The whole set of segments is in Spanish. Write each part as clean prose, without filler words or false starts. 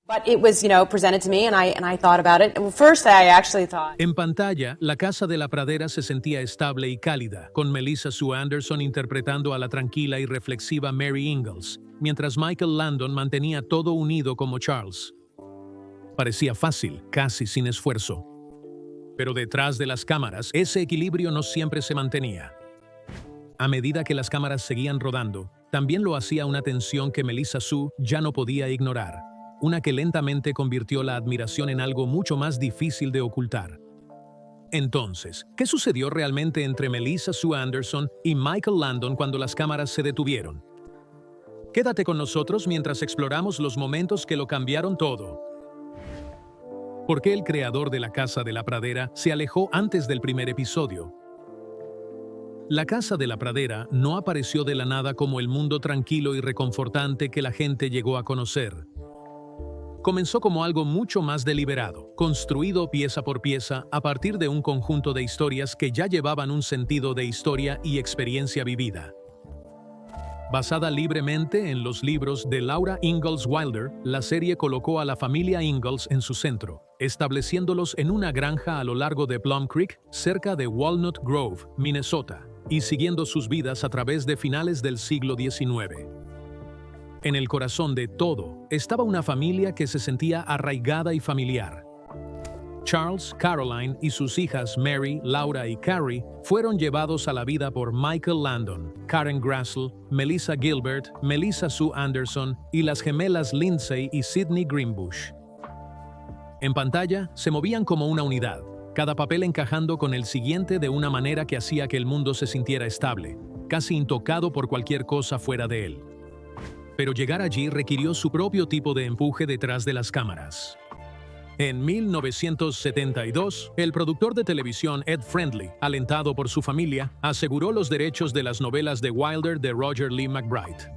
But it was, presented to me and I thought about it. And first I actually thought. En pantalla, la Casa de la Pradera se sentía estable y cálida, con Melissa Sue Anderson interpretando a la tranquila y reflexiva Mary Ingalls, mientras Michael Landon mantenía todo unido como Charles. Parecía fácil, casi sin esfuerzo. Pero detrás de las cámaras, ese equilibrio no siempre se mantenía. A medida que las cámaras seguían rodando, también lo hacía una tensión que Melissa Sue ya no podía ignorar, una que lentamente convirtió la admiración en algo mucho más difícil de ocultar. Entonces, ¿qué sucedió realmente entre Melissa Sue Anderson y Michael Landon cuando las cámaras se detuvieron? Quédate con nosotros mientras exploramos los momentos que lo cambiaron todo. ¿Por qué el creador de la Casa de la Pradera se alejó antes del primer episodio? La Casa de la Pradera no apareció de la nada como el mundo tranquilo y reconfortante que la gente llegó a conocer. Comenzó como algo mucho más deliberado, construido pieza por pieza a partir de un conjunto de historias que ya llevaban un sentido de historia y experiencia vivida. Basada libremente en los libros de Laura Ingalls Wilder, la serie colocó a la familia Ingalls en su centro, estableciéndolos en una granja a lo largo de Plum Creek, cerca de Walnut Grove, Minnesota, y siguiendo sus vidas a través de finales del siglo XIX. En el corazón de todo estaba una familia que se sentía arraigada y familiar. Charles, Caroline y sus hijas Mary, Laura y Carrie fueron llevados a la vida por Michael Landon, Karen Grassl, Melissa Gilbert, Melissa Sue Anderson y las gemelas Lindsay y Sydney Greenbush. En pantalla se movían como una unidad, cada papel encajando con el siguiente de una manera que hacía que el mundo se sintiera estable, casi intocado por cualquier cosa fuera de él. Pero llegar allí requirió su propio tipo de empuje detrás de las cámaras. En 1972, el productor de televisión Ed Friendly, alentado por su familia, aseguró los derechos de las novelas de Wilder de Roger Lee McBride.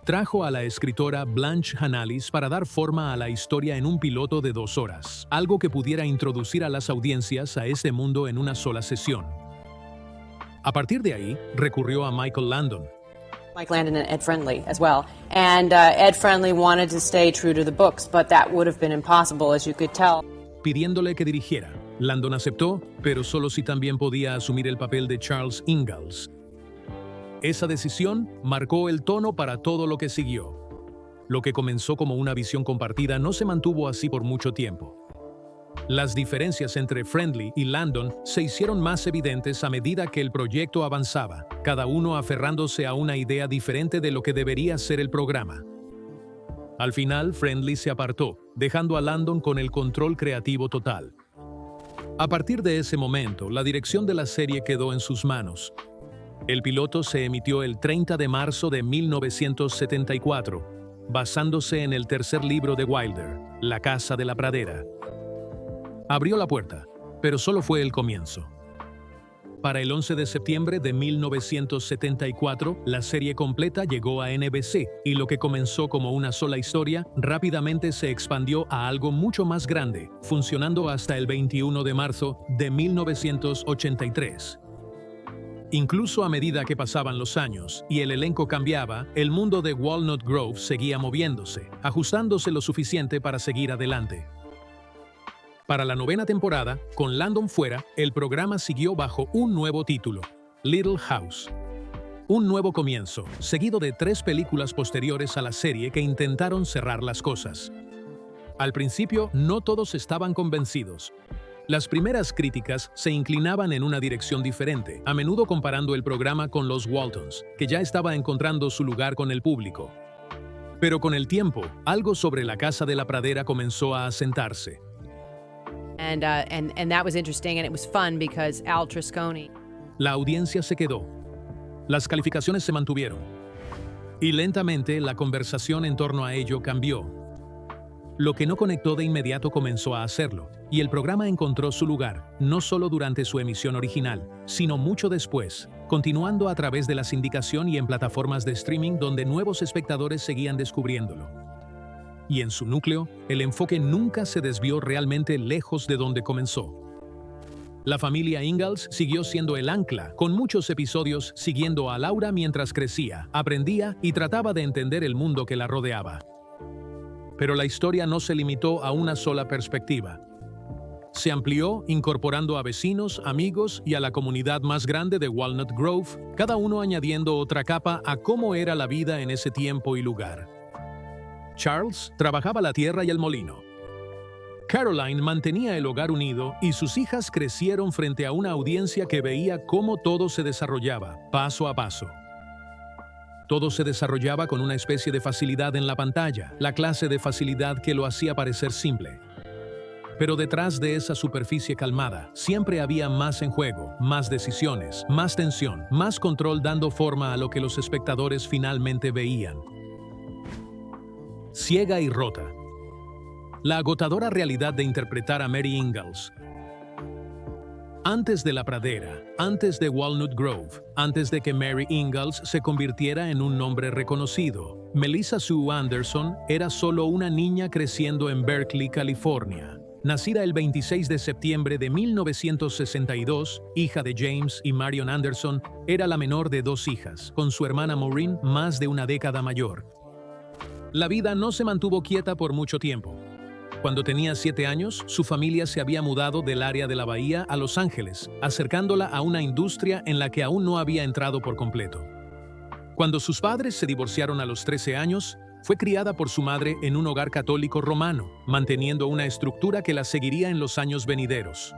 Trajo a la escritora Blanche Hanalis para dar forma a la historia en un piloto de 2 horas, algo que pudiera introducir a las audiencias a este mundo en una sola sesión. A partir de ahí, recurrió a Michael Landon. Mike Landon and Ed Friendly as well. And Ed Friendly wanted to stay true to the books, but that would have been impossible, as you could tell. Pidiéndole que dirigiera. Landon aceptó, pero solo si también podía asumir el papel de Charles Ingalls. Esa decisión marcó el tono para todo lo que siguió. Lo que comenzó como una visión compartida no se mantuvo así por mucho tiempo. Las diferencias entre Friendly y Landon se hicieron más evidentes a medida que el proyecto avanzaba, cada uno aferrándose a una idea diferente de lo que debería ser el programa. Al final, Friendly se apartó, dejando a Landon con el control creativo total. A partir de ese momento, la dirección de la serie quedó en sus manos. El piloto se emitió el 30 de marzo de 1974, basándose en el tercer libro de Wilder, La Casa de la Pradera. Abrió la puerta, pero solo fue el comienzo. Para el 11 de septiembre de 1974, la serie completa llegó a NBC y lo que comenzó como una sola historia rápidamente se expandió a algo mucho más grande, funcionando hasta el 21 de marzo de 1983. Incluso a medida que pasaban los años y el elenco cambiaba, el mundo de Walnut Grove seguía moviéndose, ajustándose lo suficiente para seguir adelante. Para la 9ª temporada, con Landon fuera, el programa siguió bajo un nuevo título, Little House. Un nuevo comienzo, seguido de 3 películas posteriores a la serie que intentaron cerrar las cosas. Al principio, no todos estaban convencidos. Las primeras críticas se inclinaban en una dirección diferente, a menudo comparando el programa con Los Waltons, que ya estaba encontrando su lugar con el público. Pero con el tiempo, algo sobre la Casa de la Pradera comenzó a asentarse. And that was interesting, and it was fun because Al Triscone. La audiencia se quedó. Las calificaciones se mantuvieron. Y lentamente la conversación en torno a ello cambió. Lo que no conectó de inmediato comenzó a hacerlo, y el programa encontró su lugar, no solo durante su emisión original, sino mucho después, continuando a través de la sindicación y en plataformas de streaming donde nuevos espectadores seguían descubriéndolo. Y en su núcleo, el enfoque nunca se desvió realmente lejos de donde comenzó. La familia Ingalls siguió siendo el ancla, con muchos episodios siguiendo a Laura mientras crecía, aprendía y trataba de entender el mundo que la rodeaba. Pero la historia no se limitó a una sola perspectiva. Se amplió, incorporando a vecinos, amigos y a la comunidad más grande de Walnut Grove, cada uno añadiendo otra capa a cómo era la vida en ese tiempo y lugar. Charles trabajaba la tierra y el molino. Caroline mantenía el hogar unido y sus hijas crecieron frente a una audiencia que veía cómo todo se desarrollaba, paso a paso. Todo se desarrollaba con una especie de facilidad en la pantalla, la clase de facilidad que lo hacía parecer simple. Pero detrás de esa superficie calmada, siempre había más en juego, más decisiones, más tensión, más control dando forma a lo que los espectadores finalmente veían. Ciega y rota. La agotadora realidad de interpretar a Mary Ingalls. Antes de La Pradera, antes de Walnut Grove, antes de que Mary Ingalls se convirtiera en un nombre reconocido, Melissa Sue Anderson era solo una niña creciendo en Berkeley, California. Nacida el 26 de septiembre de 1962, hija de James y Marion Anderson, era la menor de 2 hijas, con su hermana Maureen más de una década mayor. La vida no se mantuvo quieta por mucho tiempo. Cuando tenía 7 años, su familia se había mudado del área de la bahía a Los Ángeles, acercándola a una industria en la que aún no había entrado por completo. Cuando sus padres se divorciaron a los 13 años, fue criada por su madre en un hogar católico romano, manteniendo una estructura que la seguiría en los años venideros.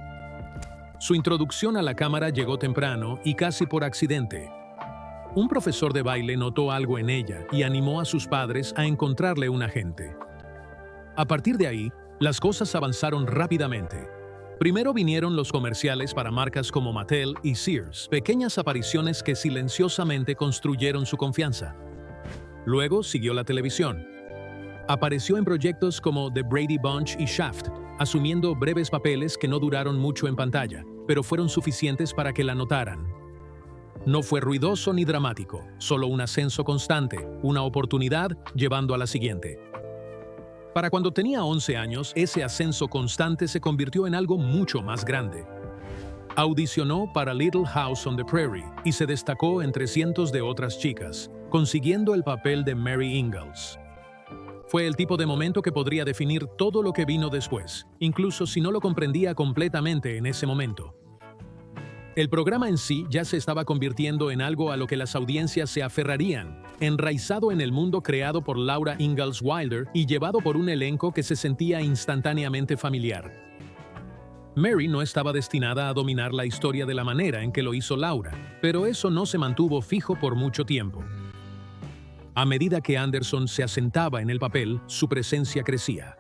Su introducción a la cámara llegó temprano y casi por accidente. Un profesor de baile notó algo en ella y animó a sus padres a encontrarle un agente. A partir de ahí, las cosas avanzaron rápidamente. Primero vinieron los comerciales para marcas como Mattel y Sears, pequeñas apariciones que silenciosamente construyeron su confianza. Luego siguió la televisión. Apareció en proyectos como The Brady Bunch y Shaft, asumiendo breves papeles que no duraron mucho en pantalla, pero fueron suficientes para que la notaran. No fue ruidoso ni dramático, solo un ascenso constante, una oportunidad llevando a la siguiente. Para cuando tenía 11 años, ese ascenso constante se convirtió en algo mucho más grande. Audicionó para Little House on the Prairie y se destacó entre cientos de otras chicas, consiguiendo el papel de Mary Ingalls. Fue el tipo de momento que podría definir todo lo que vino después, incluso si no lo comprendía completamente en ese momento. El programa en sí ya se estaba convirtiendo en algo a lo que las audiencias se aferrarían, enraizado en el mundo creado por Laura Ingalls Wilder y llevado por un elenco que se sentía instantáneamente familiar. Mary no estaba destinada a dominar la historia de la manera en que lo hizo Laura, pero eso no se mantuvo fijo por mucho tiempo. A medida que Anderson se asentaba en el papel, su presencia crecía.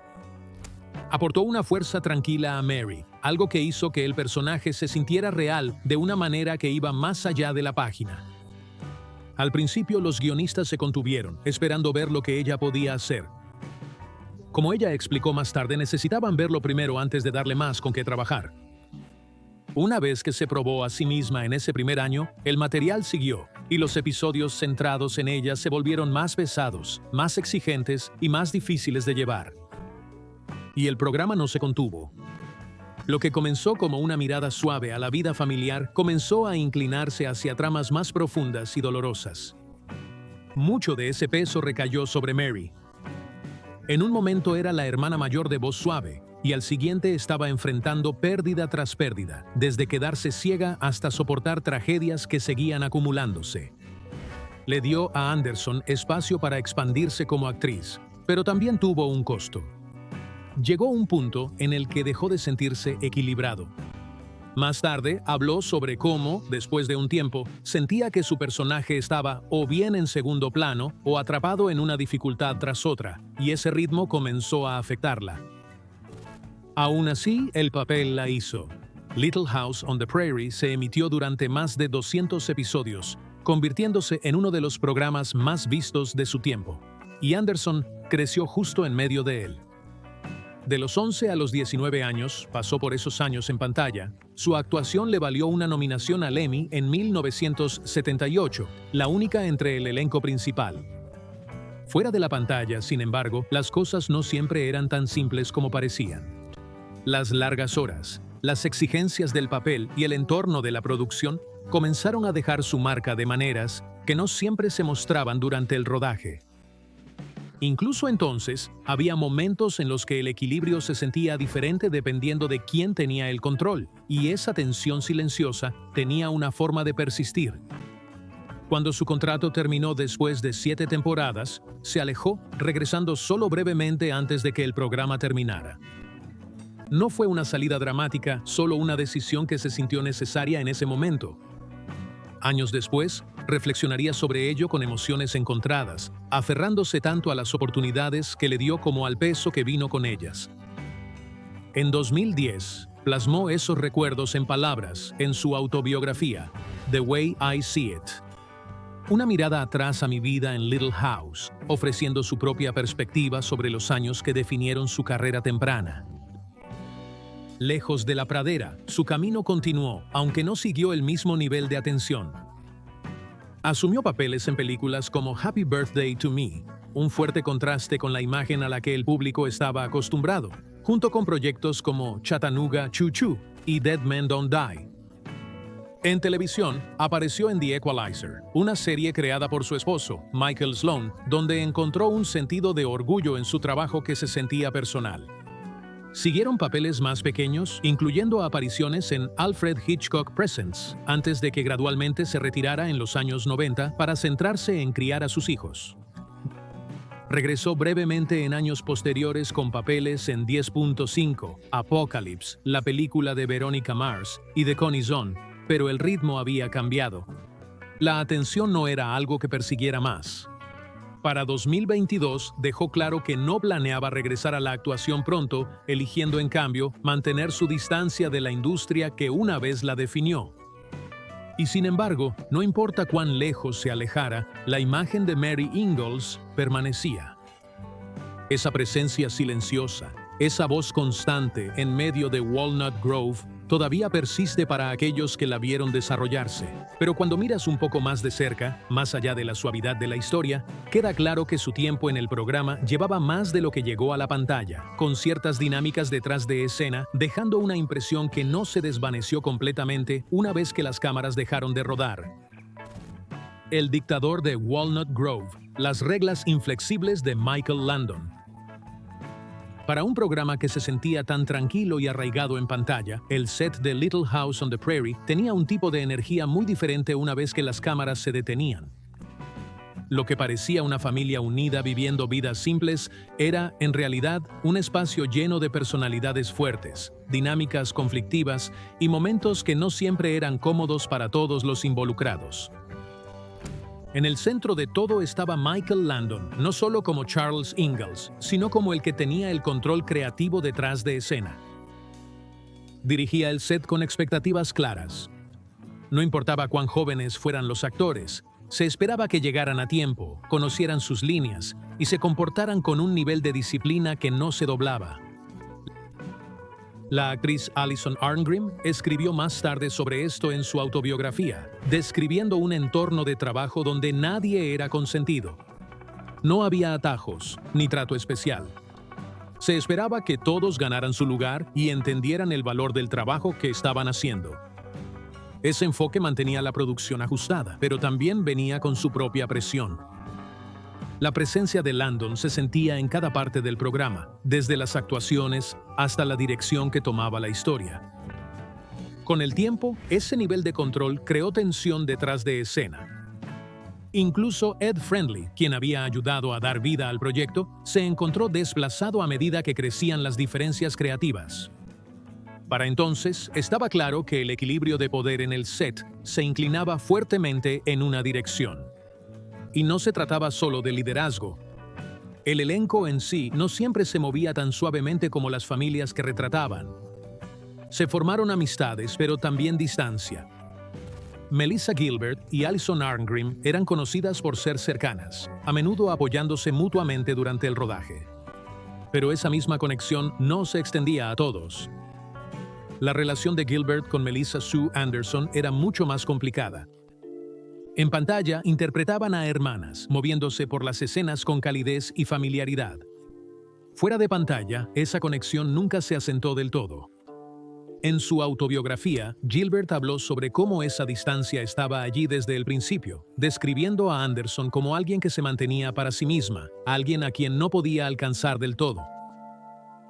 Aportó una fuerza tranquila a Mary, algo que hizo que el personaje se sintiera real de una manera que iba más allá de la página. Al principio los guionistas se contuvieron, esperando ver lo que ella podía hacer. Como ella explicó más tarde, necesitaban verlo primero antes de darle más con qué trabajar. Una vez que se probó a sí misma en ese primer año, el material siguió, y los episodios centrados en ella se volvieron más pesados, más exigentes y más difíciles de llevar. Y el programa no se contuvo. Lo que comenzó como una mirada suave a la vida familiar comenzó a inclinarse hacia tramas más profundas y dolorosas. Mucho de ese peso recayó sobre Mary. En un momento era la hermana mayor de voz suave, y al siguiente estaba enfrentando pérdida tras pérdida, desde quedarse ciega hasta soportar tragedias que seguían acumulándose. Le dio a Anderson espacio para expandirse como actriz, pero también tuvo un costo. Llegó un punto en el que dejó de sentirse equilibrado. Más tarde, habló sobre cómo, después de un tiempo, sentía que su personaje estaba o bien en segundo plano o atrapado en una dificultad tras otra, y ese ritmo comenzó a afectarla. Aún así, el papel la hizo. Little House on the Prairie se emitió durante más de 200 episodios, convirtiéndose en uno de los programas más vistos de su tiempo, y Anderson creció justo en medio de él. De los 11 a los 19 años, pasó por esos años en pantalla, su actuación le valió una nominación al Emmy en 1978, la única entre el elenco principal. Fuera de la pantalla, sin embargo, las cosas no siempre eran tan simples como parecían. Las largas horas, las exigencias del papel y el entorno de la producción comenzaron a dejar su marca de maneras que no siempre se mostraban durante el rodaje. Incluso entonces, había momentos en los que el equilibrio se sentía diferente dependiendo de quién tenía el control, y esa tensión silenciosa tenía una forma de persistir. Cuando su contrato terminó después de 7 temporadas, se alejó, regresando solo brevemente antes de que el programa terminara. No fue una salida dramática, solo una decisión que se sintió necesaria en ese momento. Años después, reflexionaría sobre ello con emociones encontradas, aferrándose tanto a las oportunidades que le dio como al peso que vino con ellas. En 2010, plasmó esos recuerdos en palabras en su autobiografía, The Way I See It. Una mirada atrás a mi vida en Little House, ofreciendo su propia perspectiva sobre los años que definieron su carrera temprana. Lejos de la pradera, su camino continuó, aunque no siguió el mismo nivel de atención. Asumió papeles en películas como Happy Birthday to Me, un fuerte contraste con la imagen a la que el público estaba acostumbrado, junto con proyectos como Chattanooga Choo Choo y Dead Men Don't Die. En televisión, apareció en The Equalizer, una serie creada por su esposo, Michael Sloan, donde encontró un sentido de orgullo en su trabajo que se sentía personal. Siguieron papeles más pequeños, incluyendo apariciones en Alfred Hitchcock Presents, antes de que gradualmente se retirara en los años 90 para centrarse en criar a sus hijos. Regresó brevemente en años posteriores con papeles en 10.5, Apocalypse, la película de Veronica Mars, y The Coney Zone, pero el ritmo había cambiado. La atención no era algo que persiguiera más. Para 2022 dejó claro que no planeaba regresar a la actuación pronto, eligiendo en cambio mantener su distancia de la industria que una vez la definió. Y sin embargo, no importa cuán lejos se alejara, la imagen de Mary Ingalls permanecía. Esa presencia silenciosa, esa voz constante en medio de Walnut Grove, todavía persiste para aquellos que la vieron desarrollarse. Pero cuando miras un poco más de cerca, más allá de la suavidad de la historia, queda claro que su tiempo en el programa llevaba más de lo que llegó a la pantalla, con ciertas dinámicas detrás de escena, dejando una impresión que no se desvaneció completamente una vez que las cámaras dejaron de rodar. El dictador de Walnut Grove, las reglas inflexibles de Michael Landon. Para un programa que se sentía tan tranquilo y arraigado en pantalla, el set de Little House on the Prairie tenía un tipo de energía muy diferente una vez que las cámaras se detenían. Lo que parecía una familia unida viviendo vidas simples era, en realidad, un espacio lleno de personalidades fuertes, dinámicas conflictivas y momentos que no siempre eran cómodos para todos los involucrados. En el centro de todo estaba Michael Landon, no solo como Charles Ingalls, sino como el que tenía el control creativo detrás de escena. Dirigía el set con expectativas claras. No importaba cuán jóvenes fueran los actores, se esperaba que llegaran a tiempo, conocieran sus líneas y se comportaran con un nivel de disciplina que no se doblaba. La actriz Alison Arngrim escribió más tarde sobre esto en su autobiografía, describiendo un entorno de trabajo donde nadie era consentido. No había atajos, ni trato especial. Se esperaba que todos ganaran su lugar y entendieran el valor del trabajo que estaban haciendo. Ese enfoque mantenía la producción ajustada, pero también venía con su propia presión. La presencia de Landon se sentía en cada parte del programa, desde las actuaciones hasta la dirección que tomaba la historia. Con el tiempo, ese nivel de control creó tensión detrás de escena. Incluso Ed Friendly, quien había ayudado a dar vida al proyecto, se encontró desplazado a medida que crecían las diferencias creativas. Para entonces, estaba claro que el equilibrio de poder en el set se inclinaba fuertemente en una dirección. Y no se trataba solo de liderazgo. El elenco en sí no siempre se movía tan suavemente como las familias que retrataban. Se formaron amistades, pero también distancia. Melissa Gilbert y Alison Arngrim eran conocidas por ser cercanas, a menudo apoyándose mutuamente durante el rodaje. Pero esa misma conexión no se extendía a todos. La relación de Gilbert con Melissa Sue Anderson era mucho más complicada. En pantalla interpretaban a hermanas, moviéndose por las escenas con calidez y familiaridad. Fuera de pantalla, esa conexión nunca se asentó del todo. En su autobiografía, Gilbert habló sobre cómo esa distancia estaba allí desde el principio, describiendo a Anderson como alguien que se mantenía para sí misma, alguien a quien no podía alcanzar del todo.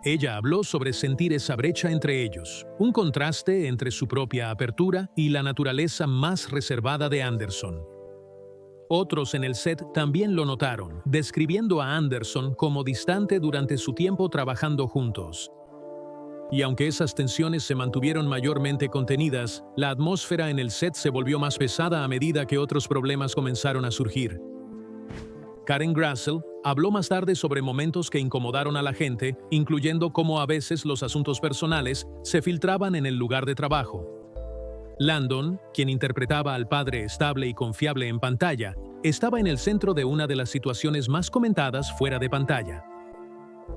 Ella habló sobre sentir esa brecha entre ellos, un contraste entre su propia apertura y la naturaleza más reservada de Anderson. Otros en el set también lo notaron, describiendo a Anderson como distante durante su tiempo trabajando juntos. Y aunque esas tensiones se mantuvieron mayormente contenidas, la atmósfera en el set se volvió más pesada a medida que otros problemas comenzaron a surgir. Karen Grassel habló más tarde sobre momentos que incomodaron a la gente, incluyendo cómo a veces los asuntos personales se filtraban en el lugar de trabajo. Landon, quien interpretaba al padre estable y confiable en pantalla, estaba en el centro de una de las situaciones más comentadas fuera de pantalla.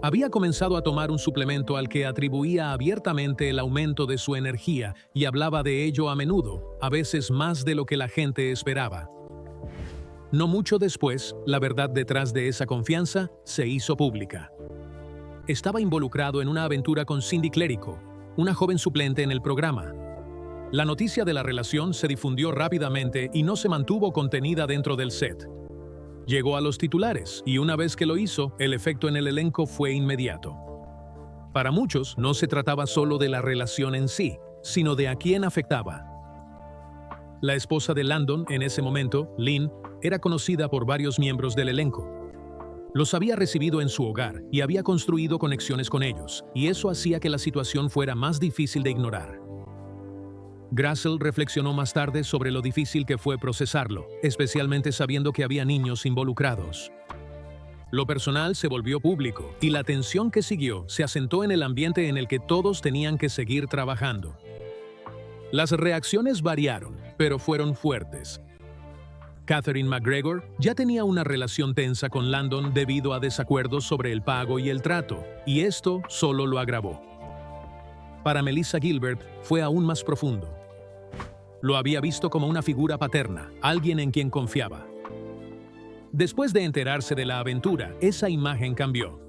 Había comenzado a tomar un suplemento al que atribuía abiertamente el aumento de su energía y hablaba de ello a menudo, a veces más de lo que la gente esperaba. No mucho después, la verdad detrás de esa confianza se hizo pública. Estaba involucrado en una aventura con Cindy Clerico, una joven suplente en el programa. La noticia de la relación se difundió rápidamente y no se mantuvo contenida dentro del set. Llegó a los titulares y una vez que lo hizo, el efecto en el elenco fue inmediato. Para muchos, no se trataba solo de la relación en sí, sino de a quién afectaba. La esposa de Landon en ese momento, Lynn, era conocida por varios miembros del elenco. Los había recibido en su hogar y había construido conexiones con ellos, y eso hacía que la situación fuera más difícil de ignorar. Grassel reflexionó más tarde sobre lo difícil que fue procesarlo, especialmente sabiendo que había niños involucrados. Lo personal se volvió público, y la tensión que siguió se asentó en el ambiente en el que todos tenían que seguir trabajando. Las reacciones variaron, pero fueron fuertes. Catherine McGregor ya tenía una relación tensa con Landon debido a desacuerdos sobre el pago y el trato, y esto solo lo agravó. Para Melissa Gilbert fue aún más profundo. Lo había visto como una figura paterna, alguien en quien confiaba. Después de enterarse de la aventura, esa imagen cambió.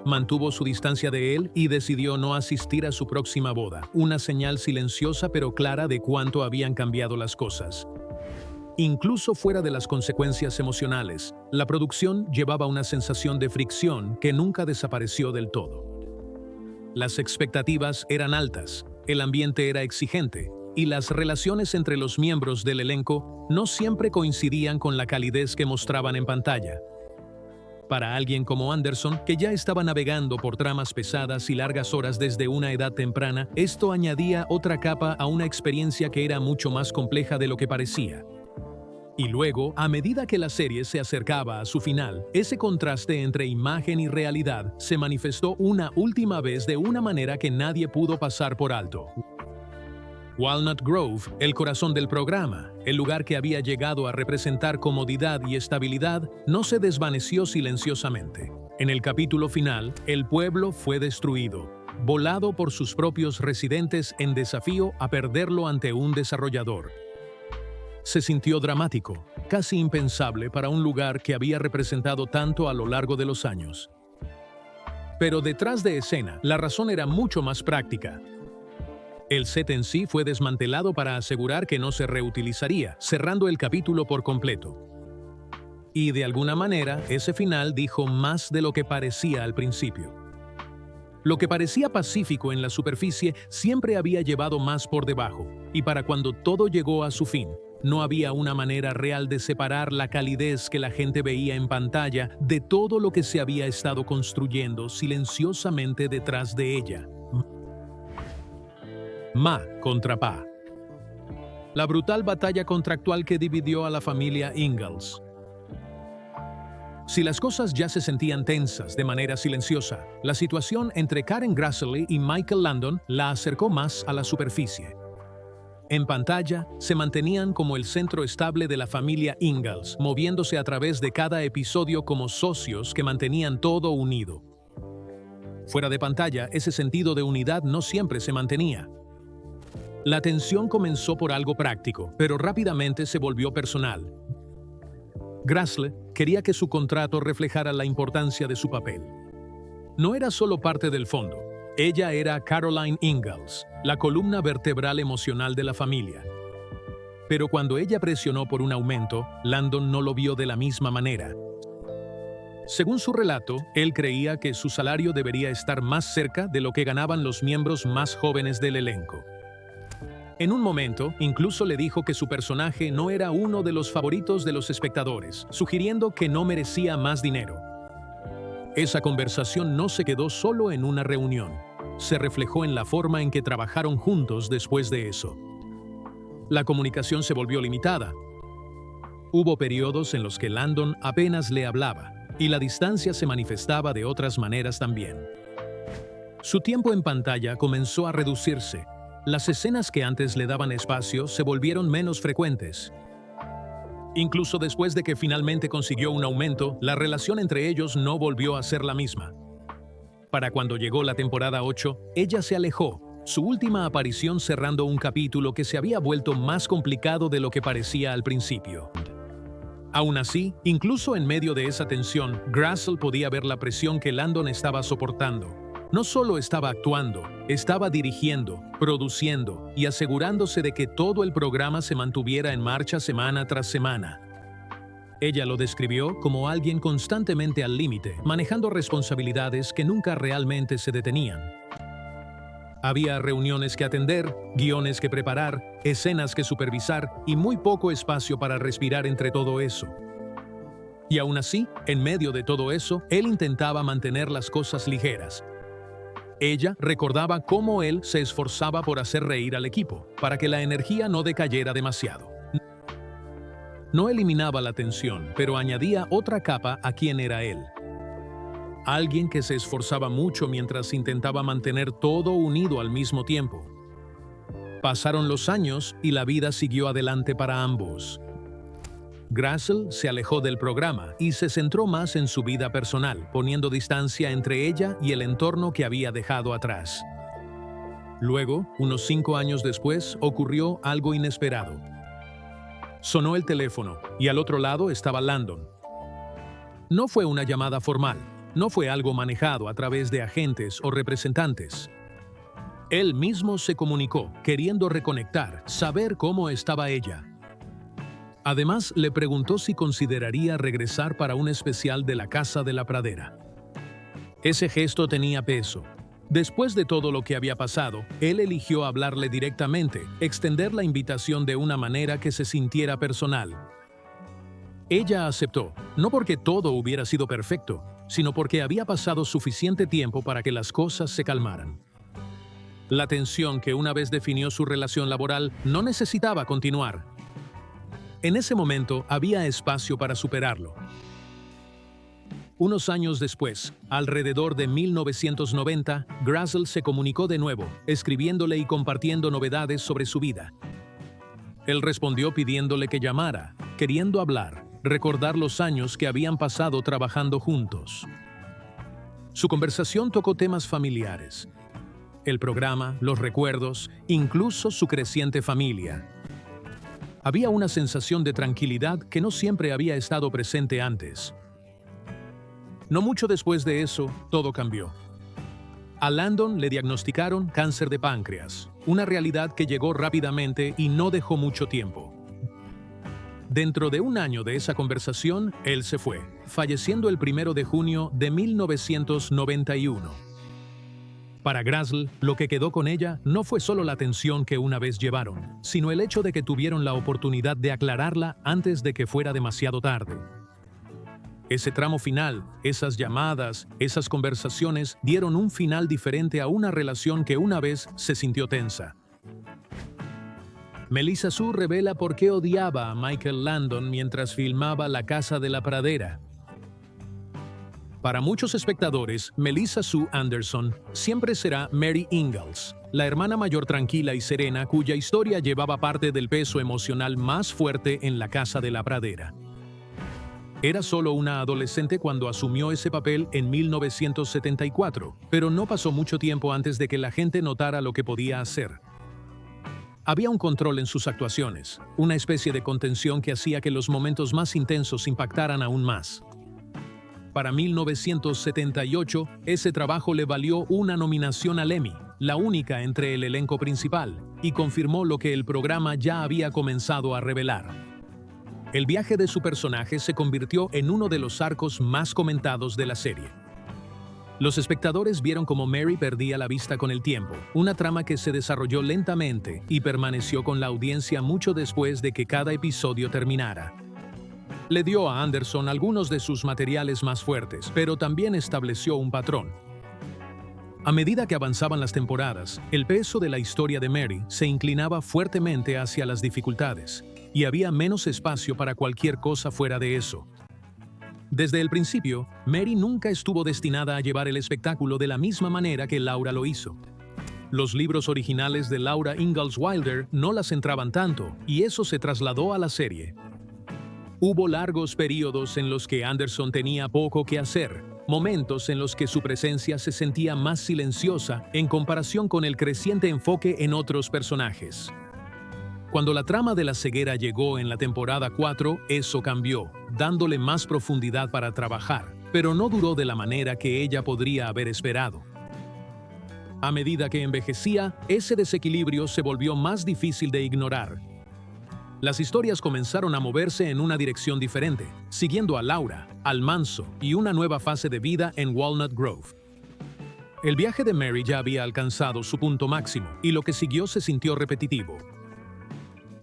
Mantuvo su distancia de él y decidió no asistir a su próxima boda, una señal silenciosa pero clara de cuánto habían cambiado las cosas. Incluso fuera de las consecuencias emocionales, la producción llevaba una sensación de fricción que nunca desapareció del todo. Las expectativas eran altas, el ambiente era exigente, y las relaciones entre los miembros del elenco no siempre coincidían con la calidez que mostraban en pantalla. Para alguien como Anderson, que ya estaba navegando por tramas pesadas y largas horas desde una edad temprana, esto añadía otra capa a una experiencia que era mucho más compleja de lo que parecía. Y luego, a medida que la serie se acercaba a su final, ese contraste entre imagen y realidad se manifestó una última vez de una manera que nadie pudo pasar por alto. Walnut Grove, el corazón del programa, el lugar que había llegado a representar comodidad y estabilidad, no se desvaneció silenciosamente. En el capítulo final, el pueblo fue destruido, volado por sus propios residentes en desafío a perderlo ante un desarrollador. Se sintió dramático, casi impensable para un lugar que había representado tanto a lo largo de los años. Pero detrás de escena, la razón era mucho más práctica. El set en sí fue desmantelado para asegurar que no se reutilizaría, cerrando el capítulo por completo. Y de alguna manera, ese final dijo más de lo que parecía al principio. Lo que parecía pacífico en la superficie siempre había llevado más por debajo, y para cuando todo llegó a su fin, no había una manera real de separar la calidez que la gente veía en pantalla de todo lo que se había estado construyendo silenciosamente detrás de ella. Ma contra Pa. La brutal batalla contractual que dividió a la familia Ingalls. Si las cosas ya se sentían tensas de manera silenciosa, la situación entre Karen Grassel y Michael Landon la acercó más a la superficie. En pantalla, se mantenían como el centro estable de la familia Ingalls, moviéndose a través de cada episodio como socios que mantenían todo unido. Fuera de pantalla, ese sentido de unidad no siempre se mantenía. La tensión comenzó por algo práctico, pero rápidamente se volvió personal. Grassel quería que su contrato reflejara la importancia de su papel. No era solo parte del fondo, Ella era Caroline Ingalls, la columna vertebral emocional de la familia. Pero cuando ella presionó por un aumento, Landon no lo vio de la misma manera. Según su relato, él creía que su salario debería estar más cerca de lo que ganaban los miembros más jóvenes del elenco. En un momento, incluso le dijo que su personaje no era uno de los favoritos de los espectadores, sugiriendo que no merecía más dinero. Esa conversación no se quedó solo en una reunión, se reflejó en la forma en que trabajaron juntos después de eso. La comunicación se volvió limitada. Hubo periodos en los que Landon apenas le hablaba, y la distancia se manifestaba de otras maneras también. Su tiempo en pantalla comenzó a reducirse. Las escenas que antes le daban espacio se volvieron menos frecuentes. Incluso después de que finalmente consiguió un aumento, la relación entre ellos no volvió a ser la misma. Para cuando llegó la temporada 8, ella se alejó, su última aparición cerrando un capítulo que se había vuelto más complicado de lo que parecía al principio. Aún así, incluso en medio de esa tensión, Grassl podía ver la presión que Landon estaba soportando. No solo estaba actuando, estaba dirigiendo, produciendo y asegurándose de que todo el programa se mantuviera en marcha semana tras semana. Ella lo describió como alguien constantemente al límite, manejando responsabilidades que nunca realmente se detenían. Había reuniones que atender, guiones que preparar, escenas que supervisar y muy poco espacio para respirar entre todo eso. Y aún así, en medio de todo eso, él intentaba mantener las cosas ligeras. Ella recordaba cómo él se esforzaba por hacer reír al equipo, para que la energía no decayera demasiado. No eliminaba la tensión, pero añadía otra capa a quien era él. Alguien que se esforzaba mucho mientras intentaba mantener todo unido al mismo tiempo. Pasaron los años y la vida siguió adelante para ambos. Grassl se alejó del programa y se centró más en su vida personal, poniendo distancia entre ella y el entorno que había dejado atrás. Luego, unos 5 años después, ocurrió algo inesperado. Sonó el teléfono y al otro lado estaba Landon. No fue una llamada formal, no fue algo manejado a través de agentes o representantes. Él mismo se comunicó, queriendo reconectar, saber cómo estaba ella. Además, le preguntó si consideraría regresar para un especial de la Casa de la Pradera. Ese gesto tenía peso. Después de todo lo que había pasado, él eligió hablarle directamente, extender la invitación de una manera que se sintiera personal. Ella aceptó, no porque todo hubiera sido perfecto, sino porque había pasado suficiente tiempo para que las cosas se calmaran. La tensión que una vez definió su relación laboral no necesitaba continuar. En ese momento había espacio para superarlo. Unos años después, alrededor de 1990, Grassl se comunicó de nuevo, escribiéndole y compartiendo novedades sobre su vida. Él respondió pidiéndole que llamara, queriendo hablar, recordar los años que habían pasado trabajando juntos. Su conversación tocó temas familiares, el programa, los recuerdos, incluso su creciente familia. Había una sensación de tranquilidad que no siempre había estado presente antes. No mucho después de eso, todo cambió. A Landon le diagnosticaron cáncer de páncreas, una realidad que llegó rápidamente y no dejó mucho tiempo. Dentro de un año de esa conversación, él se fue, falleciendo el 1 de junio de 1991. Para Grassl, lo que quedó con ella no fue solo la tensión que una vez llevaron, sino el hecho de que tuvieron la oportunidad de aclararla antes de que fuera demasiado tarde. Ese tramo final, esas llamadas, esas conversaciones dieron un final diferente a una relación que una vez se sintió tensa. Melissa Sue revela por qué odiaba a Michael Landon mientras filmaba La Casa de la Pradera. Para muchos espectadores, Melissa Sue Anderson siempre será Mary Ingalls, la hermana mayor tranquila y serena cuya historia llevaba parte del peso emocional más fuerte en La Casa de la Pradera. Era solo una adolescente cuando asumió ese papel en 1974, pero no pasó mucho tiempo antes de que la gente notara lo que podía hacer. Había un control en sus actuaciones, una especie de contención que hacía que los momentos más intensos impactaran aún más. Para 1978, ese trabajo le valió una nominación al Emmy, la única entre el elenco principal, y confirmó lo que el programa ya había comenzado a revelar. El viaje de su personaje se convirtió en uno de los arcos más comentados de la serie. Los espectadores vieron cómo Mary perdía la vista con el tiempo, una trama que se desarrolló lentamente y permaneció con la audiencia mucho después de que cada episodio terminara. Le dio a Anderson algunos de sus materiales más fuertes, pero también estableció un patrón. A medida que avanzaban las temporadas, el peso de la historia de Mary se inclinaba fuertemente hacia las dificultades, y había menos espacio para cualquier cosa fuera de eso. Desde el principio, Mary nunca estuvo destinada a llevar el espectáculo de la misma manera que Laura lo hizo. Los libros originales de Laura Ingalls Wilder no la centraban tanto, y eso se trasladó a la serie. Hubo largos periodos en los que Anderson tenía poco que hacer, momentos en los que su presencia se sentía más silenciosa en comparación con el creciente enfoque en otros personajes. Cuando la trama de la ceguera llegó en la temporada 4, eso cambió, dándole más profundidad para trabajar, pero no duró de la manera que ella podría haber esperado. A medida que envejecía, ese desequilibrio se volvió más difícil de ignorar. Las historias comenzaron a moverse en una dirección diferente, siguiendo a Laura, al manso y una nueva fase de vida en Walnut Grove. El viaje de Mary ya había alcanzado su punto máximo y lo que siguió se sintió repetitivo.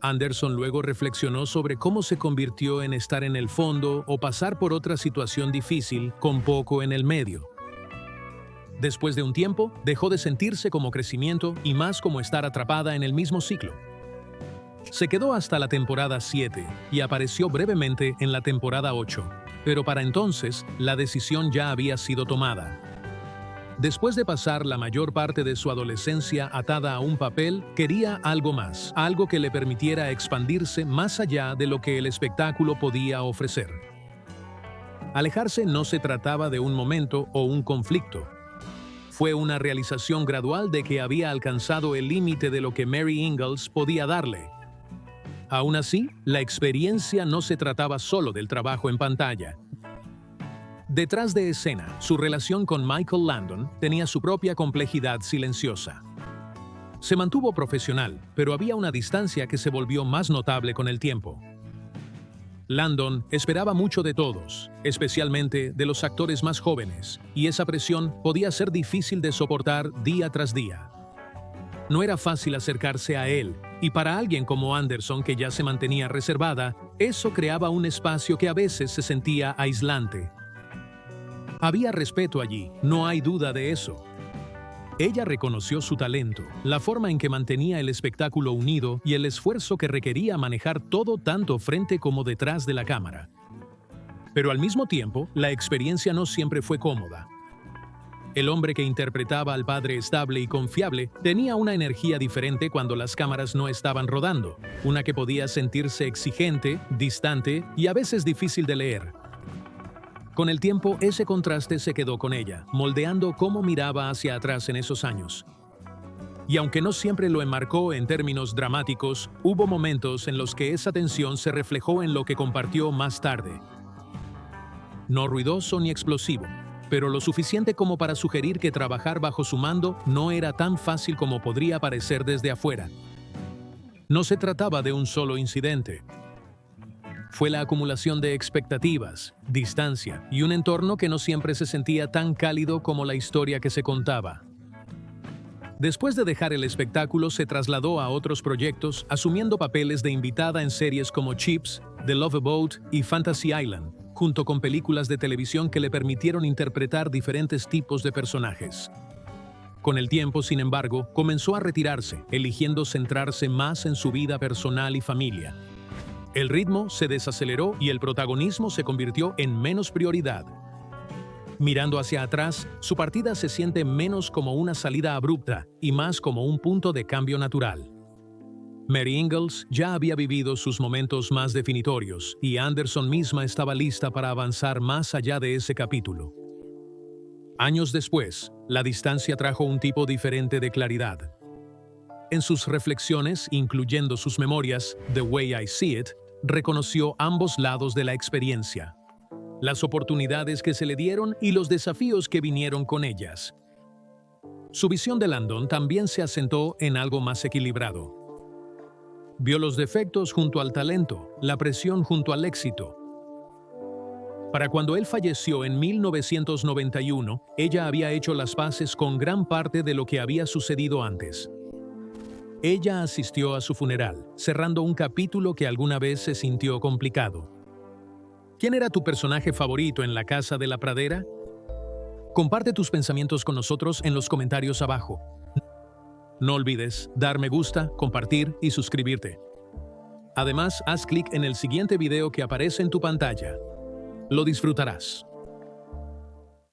Anderson luego reflexionó sobre cómo se convirtió en estar en el fondo o pasar por otra situación difícil con poco en el medio. Después de un tiempo, dejó de sentirse como crecimiento y más como estar atrapada en el mismo ciclo. Se quedó hasta la temporada 7 y apareció brevemente en la temporada 8, pero para entonces la decisión ya había sido tomada. Después de pasar la mayor parte de su adolescencia atada a un papel, quería algo más, algo que le permitiera expandirse más allá de lo que el espectáculo podía ofrecer. Alejarse no se trataba de un momento o un conflicto. Fue una realización gradual de que había alcanzado el límite de lo que Mary Ingalls podía darle. Aún así, la experiencia no se trataba solo del trabajo en pantalla. Detrás de escena, su relación con Michael Landon tenía su propia complejidad silenciosa. Se mantuvo profesional, pero había una distancia que se volvió más notable con el tiempo. Landon esperaba mucho de todos, especialmente de los actores más jóvenes, y esa presión podía ser difícil de soportar día tras día. No era fácil acercarse a él, y para alguien como Anderson, que ya se mantenía reservada, eso creaba un espacio que a veces se sentía aislante. Había respeto allí, no hay duda de eso. Ella reconoció su talento, la forma en que mantenía el espectáculo unido y el esfuerzo que requería manejar todo tanto frente como detrás de la cámara. Pero al mismo tiempo, la experiencia no siempre fue cómoda. El hombre que interpretaba al padre estable y confiable tenía una energía diferente cuando las cámaras no estaban rodando, una que podía sentirse exigente, distante y a veces difícil de leer. Con el tiempo, ese contraste se quedó con ella, moldeando cómo miraba hacia atrás en esos años. Y aunque no siempre lo enmarcó en términos dramáticos, hubo momentos en los que esa tensión se reflejó en lo que compartió más tarde. No ruidoso ni explosivo, pero lo suficiente como para sugerir que trabajar bajo su mando no era tan fácil como podría parecer desde afuera. No se trataba de un solo incidente. Fue la acumulación de expectativas, distancia y un entorno que no siempre se sentía tan cálido como la historia que se contaba. Después de dejar el espectáculo, se trasladó a otros proyectos, asumiendo papeles de invitada en series como Chips, The Love Boat y Fantasy Island, junto con películas de televisión que le permitieron interpretar diferentes tipos de personajes. Con el tiempo, sin embargo, comenzó a retirarse, eligiendo centrarse más en su vida personal y familia. El ritmo se desaceleró y el protagonismo se convirtió en menos prioridad. Mirando hacia atrás, su partida se siente menos como una salida abrupta y más como un punto de cambio natural. Mary Ingalls ya había vivido sus momentos más definitorios y Anderson misma estaba lista para avanzar más allá de ese capítulo. Años después, la distancia trajo un tipo diferente de claridad. En sus reflexiones, incluyendo sus memorias, The Way I See It, reconoció ambos lados de la experiencia. las oportunidades que se le dieron y los desafíos que vinieron con ellas. Su visión de Landon también se asentó en algo más equilibrado. Vio los defectos junto al talento, la presión junto al éxito. Para cuando él falleció en 1991, ella había hecho las paces con gran parte de lo que había sucedido antes. Ella asistió a su funeral, cerrando un capítulo que alguna vez se sintió complicado. ¿Quién era tu personaje favorito en La Casa de la Pradera? Comparte tus pensamientos con nosotros en los comentarios abajo. No olvides dar me gusta, compartir y suscribirte. Además, haz clic en el siguiente video que aparece en tu pantalla. Lo disfrutarás.